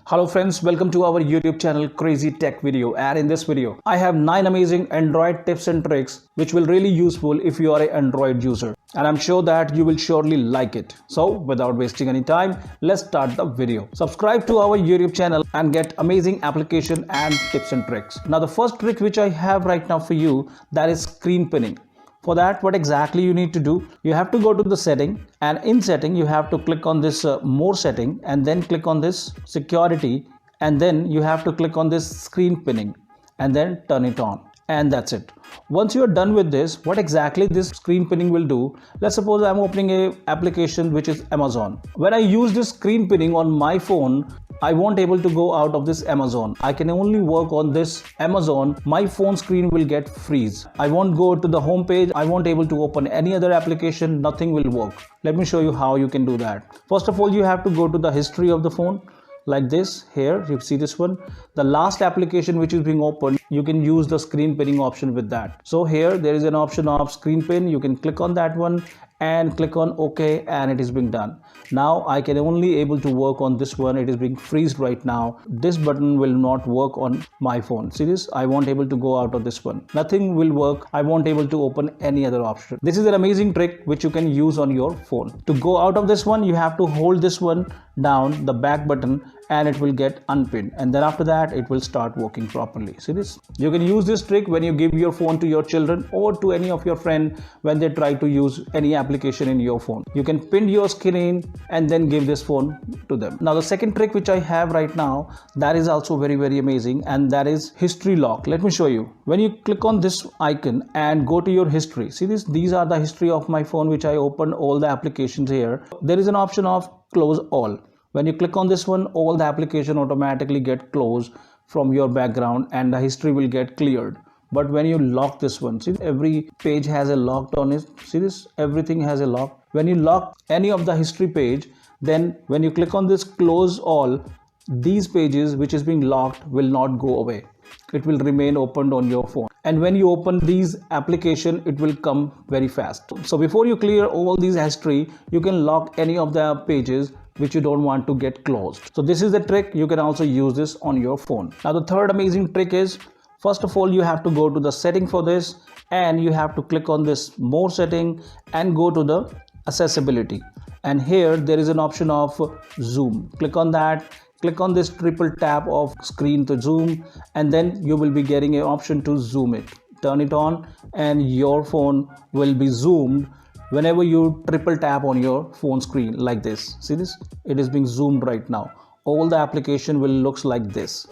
Hello friends, welcome to our YouTube channel Crazy Tech Video, and in this video I have 9 amazing Android tips and tricks which will really useful if you are an Android user, and I'm sure that you will surely like it. So without wasting any time, let's start the video. Subscribe to our YouTube channel and get amazing application and tips and tricks. Now the first trick which I have right now for you, that is screen pinning. For that, what exactly you need to do, you have to go to the setting, and in setting you have to click on this more setting, and then click on this security, and then you have to click on this screen pinning and then turn it on, and that's it. Once you are done with this, what exactly this screen pinning will do, let's suppose I'm opening a application which is Amazon. When I use this screen pinning on my phone, I won't able to go out of this Amazon. I can only work on this Amazon. My phone screen will get freeze. I won't go to the home page. I won't able to open any other application. Nothing will work. Let me show you how you can do that. First of all, you have to go to the history of the phone. Like this. Here you see this one, the last application which is being opened, you can use the screen pinning option with that. So here there is an option of screen pin. You can click on that one and click on OK, and it is being done. Now I can only able to work on this one. It is being freezed right now. This button will not work on my phone. See this, I won't able to go out of this one. Nothing will work. I won't able to open any other option. This is an amazing trick which you can use on your phone. To go out of this one, you have to hold this one down, the back button, and it will get unpinned, and then after that it will start working properly. See this, you can use this trick when you give your phone to your children or to any of your friend when they try to use any application in your phone. You can pin your screen and then give this phone to them. Now the second trick which I have right now, that is also very amazing, and that is history lock. Let me show you. When you click on this icon and go to your history, see this, these are the history of my phone which I opened all the applications here. There is an option of close all. When you click on this one, all the application automatically get closed from your background and the history will get cleared. But when you lock this one, see, every page has a lock on it. See this, everything has a lock. When you lock any of the history page, then when you click on this close all, these pages which is being locked will not go away. It will remain opened on your phone, and when you open these application, it will come very fast. So before you clear all these history, you can lock any of the pages which you don't want to get closed. So this is the trick. You can also use this on your phone. Now the third amazing trick is, first of all, you have to go to the setting for this, and you have to click on this more setting and go to the accessibility, and here there is an option of zoom. Click on that. Click on this triple tap of screen to zoom, and then you will be getting an option to zoom it. Turn it on and your phone will be zoomed whenever you triple tap on your phone screen like this. See this, it is being zoomed right now. All the application will looks like this.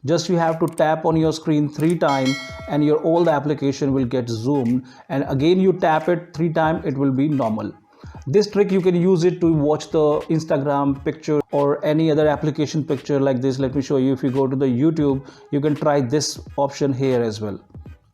Just you have to tap on your screen 3 times and your all the application will get zoomed, and again you tap it 3 times, it will be normal. This trick you can use it to watch the Instagram picture or any other application picture like this. Let me show you. If you go to the YouTube, you can try this option here as well,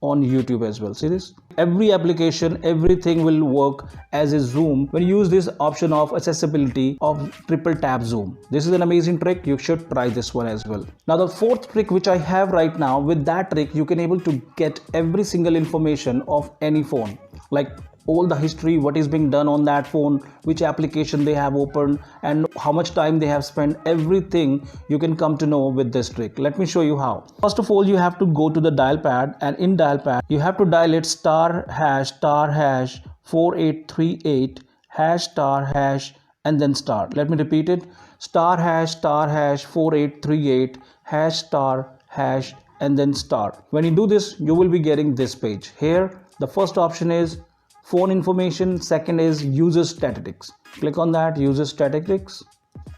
on YouTube as well. See this, every application, everything will work as a zoom when you use this option of accessibility of triple tap zoom. This is an amazing trick. You should try this one as well. Now the fourth trick which I have right now, with that trick you can able to get every single information of any phone, like all the history, what is being done on that phone, which application they have opened, and how much time they have spent. Everything you can come to know with this trick. Let me show you how. First of all, you have to go to the dial pad, and in dial pad you have to dial it star hash 4838 hash star hash and then star. Let me repeat it, star hash 4838 hash star hash and then star. When you do this, you will be getting this page. Here the first option is phone information, second is user statistics. Click on that, user statistics,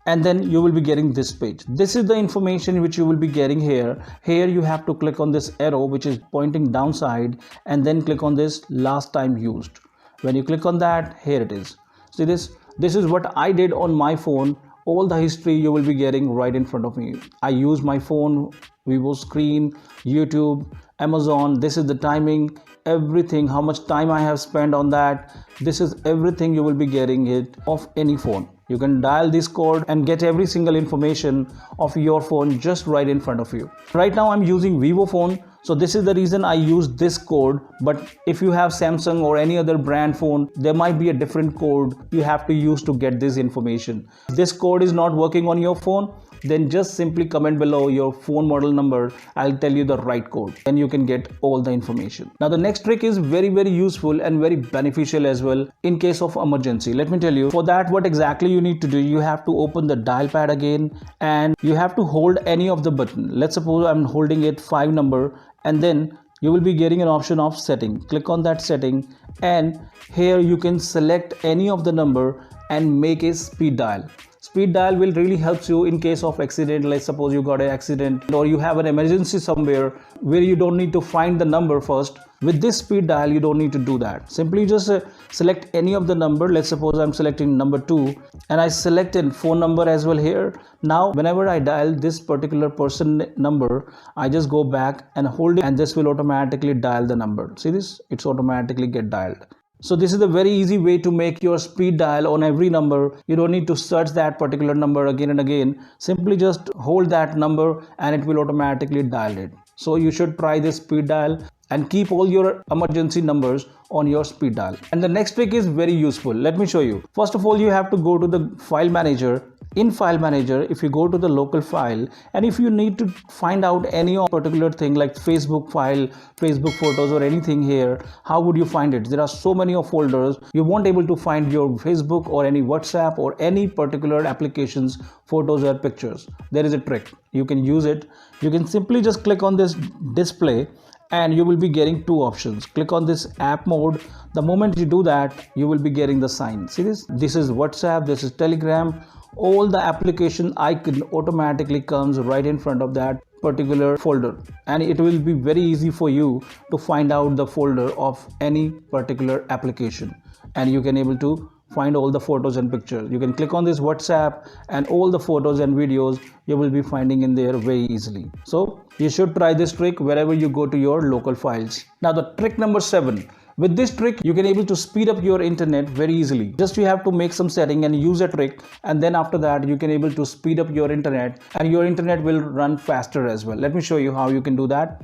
and then you will be getting this page. This is the information which you will be getting here. Here you have to click on this arrow which is pointing downside, and then click on this last time used. When you click on that, here it is. See this, this is what I did on my phone. All the history you will be getting right in front of me. I use my phone, Vivo screen, YouTube, Amazon. This is the timing, everything, how much time I have spent on that. This is everything you will be getting it of any phone. You can dial this code and get every single information of your phone just right in front of you. Right now I'm using Vivo phone, so this is the reason I use this code. But if you have Samsung or any other brand phone, there might be a different code you have to use to get this information. This code is not working on your phone, then just simply comment below your phone model number. I'll tell you the right code. Then you can get all the information. Now the next trick is very useful and very beneficial as well in case of emergency. Let me tell you, for that what exactly you need to do, you have to open the dial pad again and you have to hold any of the button. Let's suppose I'm holding it 5 number, and then you will be getting an option of setting. Click on that setting, and here you can select any of the number and make a speed dial. Speed dial will really help you in case of accident. Let's suppose you got an accident or you have an emergency somewhere where you don't need to find the number first. With this speed dial you don't need to do that. Simply just select any of the number. Let's suppose I'm selecting number 2 and I selected phone number as well here. Now whenever I dial this particular person number, I just go back and hold it, and this will automatically dial the number. See this? It's automatically get dialed. So this is a very easy way to make your speed dial on every number. You don't need to search that particular number again and again. Simply just hold that number and it will automatically dial it. So you should try this speed dial and keep all your emergency numbers on your speed dial. And the next trick is very useful. Let me show you. First of all, you have to go to the file manager. In file manager, if you go to the local file, and if you need to find out any particular thing like Facebook file, Facebook photos or anything here, how would you find it? There are so many of folders. You won't able to find your Facebook or any WhatsApp or any particular applications, photos or pictures. There is a trick. You can use it. You can simply just click on this display and you will be getting 2 options. Click on this app mode. The moment you do that, you will be getting the sign. See this? This is WhatsApp, this is Telegram. All the application icon automatically comes right in front of that particular folder, and it will be very easy for you to find out the folder of any particular application, and you can able to find all the photos and pictures. You can click on this WhatsApp and all the photos and videos you will be finding in there very easily. So you should try this trick wherever you go to your local files. Now the trick number 7. With this trick, you can able to speed up your internet very easily. Just you have to make some setting and use a trick, and then after that you can able to speed up your internet, and your internet will run faster as well. Let me show you how you can do that.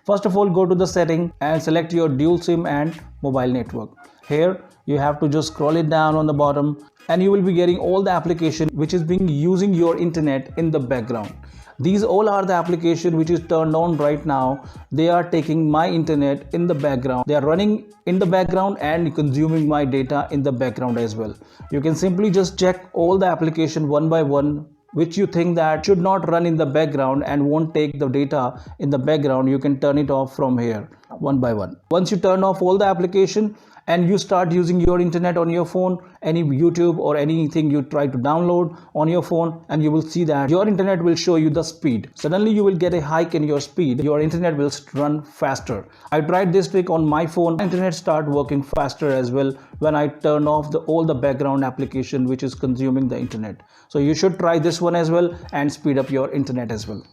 First of all, go to the setting and select your dual SIM and mobile network. Here you have to just scroll it down on the bottom, and you will be getting all the application which is being using your internet in the background. These all are the application which is turned on right now. They are taking my internet in the background. They are running in the background and consuming my data in the background as well. You can simply just check all the application one by one which you think that should not run in the background and won't take the data in the background. You can turn it off from here one by one. Once you turn off all the application and you start using your internet on your phone, any YouTube or anything you try to download on your phone, and you will see that your internet will show you the speed. Suddenly you will get a hike in your speed. Your internet will run faster. I tried this trick on my phone. Internet start working faster as well when I turn off all the background application which is consuming the internet. So you should try this one as well and speed up your internet as well.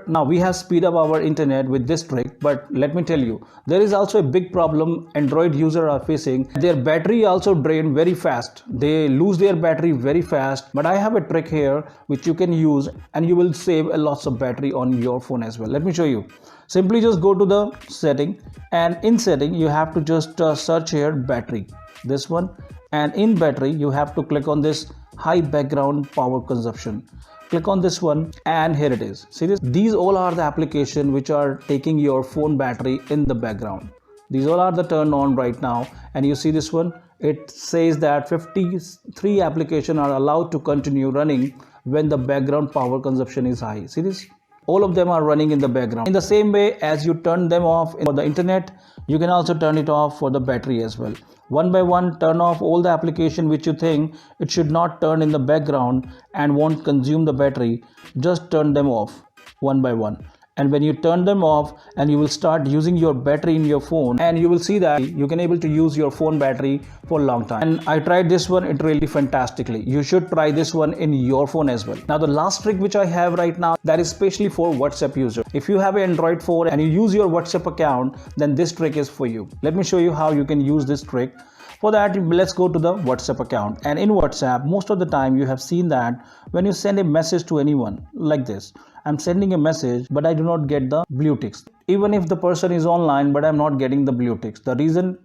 Now we have speed up our internet with this trick, but let me tell you, there is also a big problem Android users are facing. Their battery also drain very fast. They lose their battery very fast. But I have a trick here which you can use, and you will save a lots of battery on your phone as well. Let me show you. Simply just go to the setting, and in setting you have to just search here battery, this one, and in battery you have to click on this high background power consumption. Click on this one, and here it is. See this? These all are the application which are taking your phone battery in the background. These all are the turned on right now, and you see this one, it says that 53 applications are allowed to continue running when the background power consumption is high. See this? All of them are running in the background. In the same way as you turn them off for the internet, you can also turn it off for the battery as well. One by one, turn off all the application which you think it should not turn in the background and won't consume the battery. Just turn them off one by one. And when you turn them off, and you will start using your battery in your phone, and you will see that you can able to use your phone battery for a long time. And I tried this one, it really fantastically. You should try this one in your phone as well. Now the last trick which I have right now, that is especially for WhatsApp user. If you have an Android phone and you use your WhatsApp account, then this trick is for you. Let me show you how you can use this trick. For that, let's go to the WhatsApp account. And in WhatsApp, most of the time you have seen that when you send a message to anyone like this, I'm sending a message, but I do not get the blue ticks. Even if the person is online, but I'm not getting the blue ticks. The reason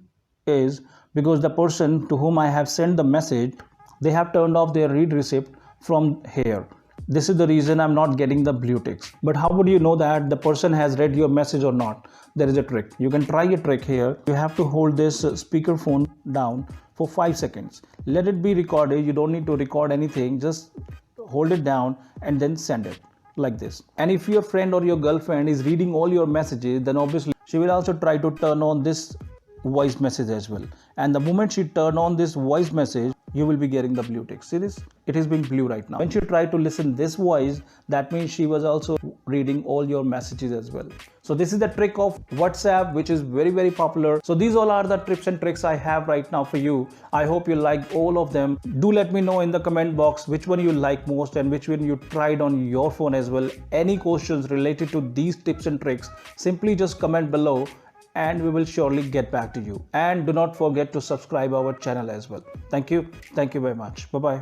is because the person to whom I have sent the message, they have turned off their read receipt from here. This is the reason I'm not getting the blue ticks. But how would you know that the person has read your message or not? There is a trick. You can try a trick here. You have to hold this speakerphone down for 5 seconds. Let it be recorded. You don't need to record anything. Just hold it down and then send it like this. And if your friend or your girlfriend is reading all your messages, then obviously she will also try to turn on this voice message as well. And the moment she turn on this voice message, you will be getting the blue tick. See this? It is being blue right now. When she tried to listen this voice, that means she was also reading all your messages as well. So this is the trick of WhatsApp, which is very, very popular. So these all are the tips and tricks I have right now for you. I hope you like all of them. Do let me know in the comment box which one you like most and which one you tried on your phone as well. Any questions related to these tips and tricks, simply just comment below and we will surely get back to you. And do not forget to subscribe our channel as well. Thank you very much. Bye bye.